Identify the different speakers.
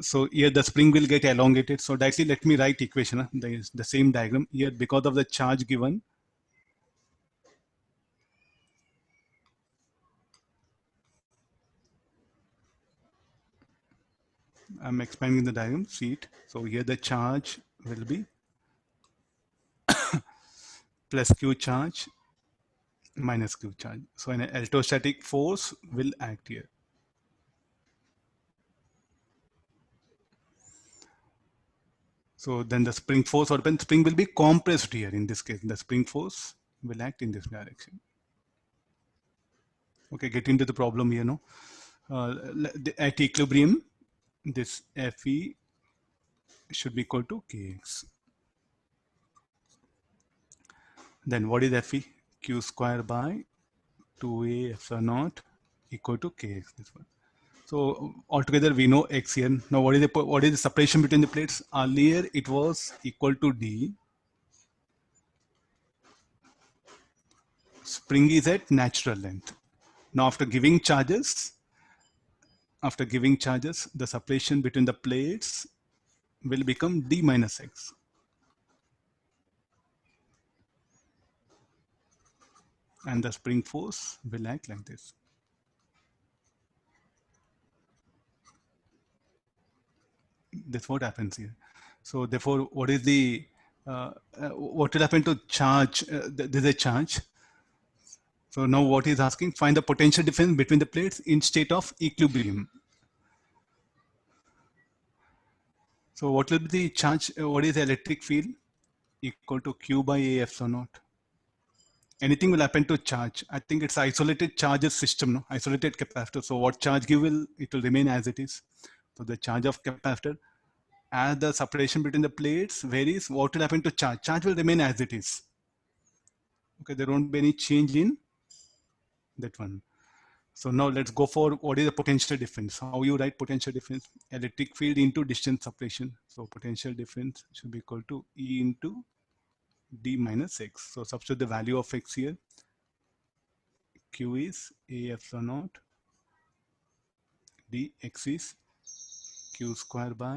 Speaker 1: So here the spring will get elongated. So directly let me write equation, the same diagram here. Because of the charge given, I'm expanding the diagram, see it. So here the charge will be plus q charge minus q charge. So an electrostatic force will act here. So then the spring force, or spring will be compressed here. In this case, the spring force will act in this direction. Okay, get into the problem here, no? At equilibrium, this Fe should be equal to Kx. Then what is Fe? Q square by 2a epsilon naught equal to Kx. This one. So altogether we know X here. Now what is the separation between the plates? Earlier it was equal to D. Spring is at natural length. Now after giving charges, the separation between the plates will become D minus X. And the spring force will act like this. That's what happens here. So therefore, what is the what will happen to charge? There's a charge. So now what is asking? Find the potential difference between the plates in state of equilibrium. So what will be the charge? What is the electric field? Equal to Q by A epsilon naught. Anything will happen to charge. I think it's isolated charges system, no? Isolated capacitor. So what charge give it will remain as it is. So the charge of capacitor, as the separation between the plates varies, what will happen to charge? Charge will remain as it is. Okay, there won't be any change in that one. So now let's go for what is the potential difference. How you write potential difference? Electric field into distance separation. So potential difference should be equal to E into D minus X. So substitute the value of X here. Q is A epsilon naught. Dx is Q square by